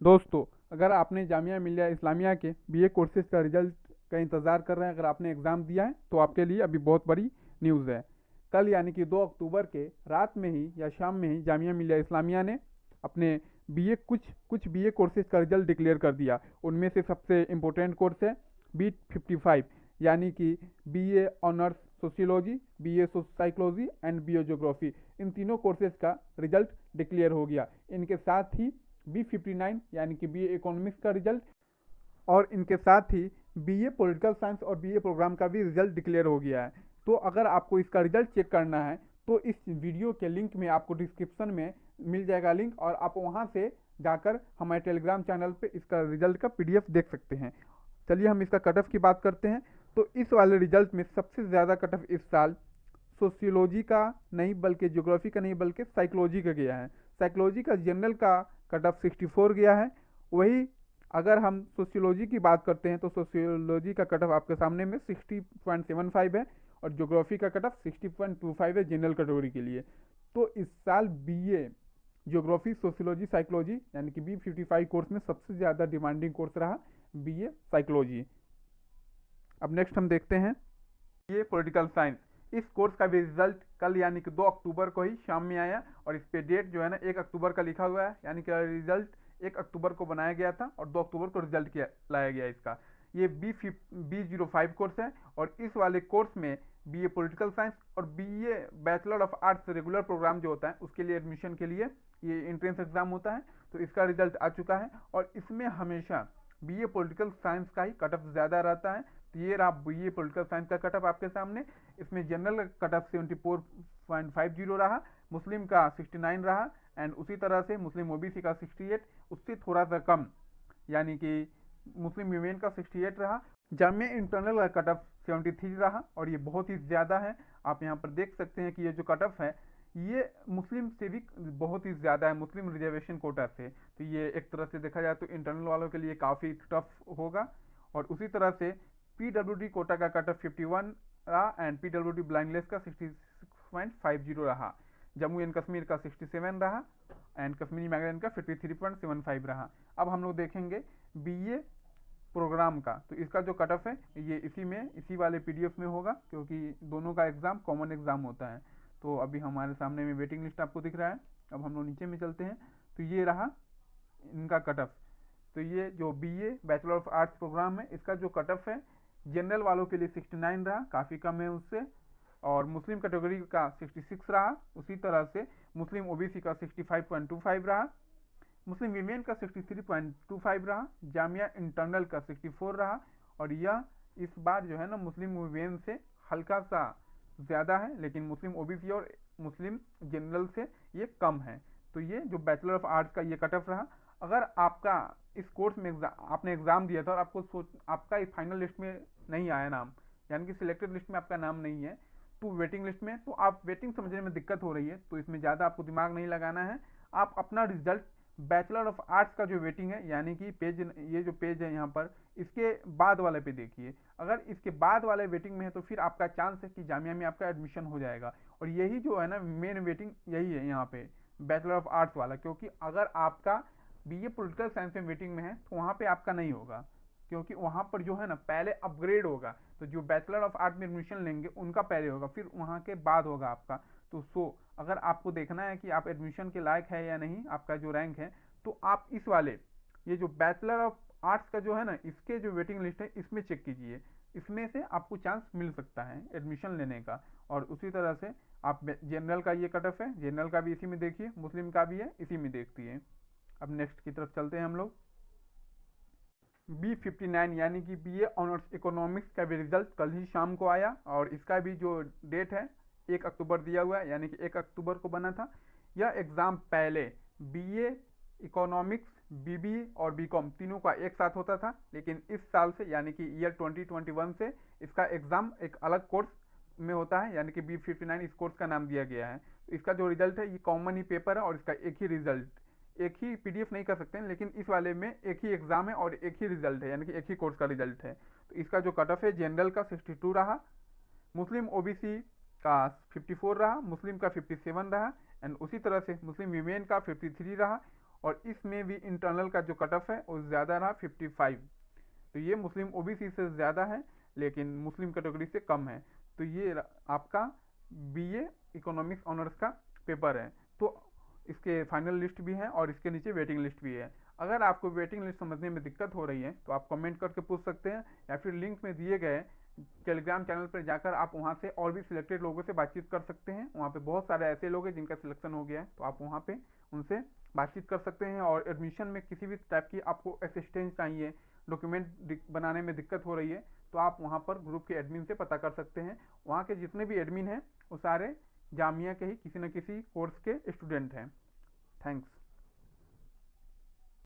दोस्तों, अगर आपने जामिया मिलिया इस्लामिया के बीए कोर्सेज का रिजल्ट का इंतज़ार कर रहे हैं, अगर आपने एग्ज़ाम दिया है तो आपके लिए अभी बहुत बड़ी न्यूज़ है। कल यानी कि 2 अक्टूबर के रात में ही या शाम में ही जामिया मिलिया इस्लामिया ने अपने बीए कुछ बीए कोर्सेज का रिजल्ट डिक्लेयर कर दिया। उनमें से सबसे इम्पोर्टेंट कोर्स है B55, यानी कि BA honours sociology, BA psychology and BA geography. इन तीनों कोर्सेज का रिजल्ट डिक्लेयर हो गया। इनके साथ ही B59 यानी कि बीए इकोनॉमिक्स का रिजल्ट, और इनके साथ ही बीए पॉलिटिकल साइंस और बीए प्रोग्राम का भी रिजल्ट डिक्लेयर हो गया है। तो अगर आपको इसका रिजल्ट चेक करना है तो इस वीडियो के लिंक में आपको डिस्क्रिप्शन में मिल जाएगा लिंक, और आप वहां से जाकर हमारे टेलीग्राम चैनल पे इसका रिजल्ट का PDF देख सकते हैं। चलिए हम इसका कट ऑफ की बात करते हैं। तो इस वाले रिजल्ट में सबसे ज़्यादा कट ऑफ इस साल सोशियोलॉजी का नहीं बल्कि ज्योग्राफी का नहीं बल्कि साइकोलॉजी का गया है। साइकोलॉजी का जनरल का कट ऑफ 64 गया है। वही अगर हम सोशियोलॉजी की बात करते हैं तो सोशियोलॉजी का कट ऑफ आपके सामने में 60.75 है, और ज्योग्राफी का कट ऑफ 60.25 है जनरल कैटेगरी के लिए। तो इस साल बीए ज्योग्राफी सोशियोलॉजी साइकोलॉजी यानी कि B55 कोर्स में सबसे ज़्यादा डिमांडिंग कोर्स रहा बीए साइकोलॉजी। अब नेक्स्ट हम देखते हैं ये पॉलिटिकल साइंस। इस कोर्स का भी रिजल्ट कल यानी कि 2 अक्टूबर को ही शाम में आया, और इस पे डेट जो है ना 1 अक्टूबर का लिखा हुआ है, यानी कि रिजल्ट 1 अक्टूबर को बनाया गया था और 2 अक्टूबर को रिजल्ट किया लाया गया इसका। ये B05 कोर्स है, और इस वाले कोर्स में बीए पॉलिटिकल साइंस और BA bachelor of arts regular programme जो होता है उसके लिए एडमिशन के लिए ये एंट्रेंस एग्जाम होता है। तो इसका रिजल्ट आ चुका है, और इसमें हमेशा बीए पॉलिटिकल साइंस का ही कट ऑफ ज़्यादा रहता है। तो ये रहा बीए पॉलिटिकल साइंस का कट ऑफ आपके सामने। इसमें जनरल का कट ऑफ 74.50 रहा, मुस्लिम का 69 रहा, एंड उसी तरह से मुस्लिम ओबीसी का 68, उससे थोड़ा सा कम यानी कि मुस्लिम वीमेन का 68 रहा। जामिया इंटरनल का कट ऑफ 73 रहा, और ये बहुत ही ज़्यादा है। आप यहाँ पर देख सकते हैं कि ये जो कट ऑफ है ये मुस्लिम से भी बहुत ही ज़्यादा है, मुस्लिम रिजर्वेशन कोटा से। तो ये एक तरह से देखा जाए तो इंटरनल वालों के लिए काफ़ी टफ होगा। और उसी तरह से PWD कोटा का कट ऑफ 51 रहा, एंड PWD ब्लाइंड लिस्ट का 66.50 रहा। जम्मू एंड कश्मीर का 67 रहा, एंड कश्मीरी मैगजीन का 53.75 रहा। अब हम लोग देखेंगे बीए प्रोग्राम का। तो इसका जो कट ऑफ है ये इसी वाले PDF में होगा, क्योंकि दोनों का एग्ज़ाम कॉमन एग्ज़ाम होता है। तो अभी हमारे सामने में वेटिंग लिस्ट आपको दिख रहा है। अब हम लोग नीचे में चलते हैं, तो ये रहा इनका कट ऑफ। तो ये जो BA bachelor of arts programme है इसका जो कट ऑफ है जनरल वालों के लिए 69 रहा, काफ़ी कम है उससे, और मुस्लिम कैटेगरी का 66 रहा। उसी तरह से मुस्लिम ओबीसी का 65.25 रहा, मुस्लिम वीमेन का 63.25 रहा, जामिया इंटरनल का 64 रहा। और यह इस बार जो है ना मुस्लिम वीमेन से हल्का सा ज़्यादा है, लेकिन मुस्लिम ओबीसी और मुस्लिम जनरल से ये कम है। तो ये जो बैचलर ऑफ आर्ट्स का ये कट ऑफ रहा। अगर आपका इस कोर्स में आपने एग्ज़ाम दिया था और आपका इस फाइनल लिस्ट में नहीं आया नाम, यानी कि सिलेक्टेड लिस्ट में आपका नाम नहीं है, तो वेटिंग लिस्ट में, तो आप वेटिंग समझने में दिक्कत हो रही है, तो इसमें ज़्यादा आपको दिमाग नहीं लगाना है। आप अपना रिजल्ट बैचलर ऑफ आर्ट्स का जो वेटिंग है, यानी कि पेज, ये जो पेज है यहाँ पर, इसके बाद वाले पे देखिए। अगर इसके बाद वाले वेटिंग में है तो फिर आपका चांस है कि जामिया में आपका एडमिशन हो जाएगा। और यही जो है ना मेन वेटिंग यही है यहाँ पे बैचलर ऑफ आर्ट्स वाला, क्योंकि अगर आपका बीए पॉलिटिकल साइंस में वेटिंग में है तो वहाँ पे आपका नहीं होगा, क्योंकि वहाँ पर जो है ना पहले अपग्रेड होगा। तो जो बैचलर ऑफ आर्ट में एडमिशन लेंगे उनका पहले होगा, फिर वहाँ के बाद होगा आपका। तो अगर आपको देखना है कि आप एडमिशन के लायक है या नहीं, आपका जो रैंक है, तो आप इस वाले ये जो बैचलर ऑफ आर्ट्स का जो है ना इसके जो वेटिंग लिस्ट है इसमें चेक कीजिए। इसमें से आपको चांस मिल सकता है एडमिशन लेने का। और उसी तरह से आप जनरल का ये कट ऑफ है, जनरल का भी इसी में देखिए, मुस्लिम का भी है इसी में देखिए। अब नेक्स्ट की तरफ चलते हैं हम लोग। B59 यानी कि बीए ऑनर्स इकोनॉमिक्स का भी रिजल्ट कल ही शाम को आया, और इसका भी जो डेट है 1 अक्टूबर दिया हुआ है, यानी कि 1 अक्टूबर को बना था। यह एग्ज़ाम पहले बीए इकोनॉमिक्स, BBA और BCom तीनों का एक साथ होता था, लेकिन इस साल से यानी कि ईयर 2021 से इसका एग्ज़ाम एक अलग कोर्स में होता है, यानी कि B59 इस कोर्स का नाम दिया गया है। तो इसका जो रिजल्ट है ये कॉमन ही पेपर है, और इसका एक ही रिजल्ट, एक ही PDF नहीं कर सकते हैं, लेकिन इस वाले में एक ही एग्ज़ाम है और एक ही रिजल्ट है, यानी कि एक ही कोर्स का रिजल्ट है। तो इसका जो कट ऑफ है जनरल का 62 रहा, मुस्लिम ओबीसी का 54 रहा, मुस्लिम का 57 रहा, एंड उसी तरह से मुस्लिम वीमेन का 53 रहा, और इसमें भी इंटरनल का जो कट ऑफ है वो ज़्यादा रहा 55। तो ये मुस्लिम ओबीसी से ज़्यादा है लेकिन मुस्लिम कैटेगरी से कम है। तो ये आपका बीए इकोनॉमिक्स ऑनर्स का पेपर है। तो इसके फाइनल लिस्ट भी है और इसके नीचे वेटिंग लिस्ट भी है। अगर आपको वेटिंग लिस्ट समझने में दिक्कत हो रही है तो आप कमेंट करके पूछ सकते हैं, या फिर लिंक में दिए गए टेलीग्राम चैनल पर जाकर आप वहाँ से और भी सिलेक्टेड लोगों से बातचीत कर सकते हैं। वहाँ पे बहुत सारे ऐसे लोग हैं जिनका सिलेक्शन हो गया है, तो आप वहाँ पे उनसे बातचीत कर सकते हैं। और एडमिशन में किसी भी टाइप की आपको असिस्टेंस चाहिए, डॉक्यूमेंट बनाने में दिक्कत हो रही है, तो आप वहाँ पर ग्रुप के एडमिन से पता कर सकते हैं। वहाँ के जितने भी एडमिन हैं वो सारे जामिया के ही किसी न किसी कोर्स के स्टूडेंट हैं। थैंक्स।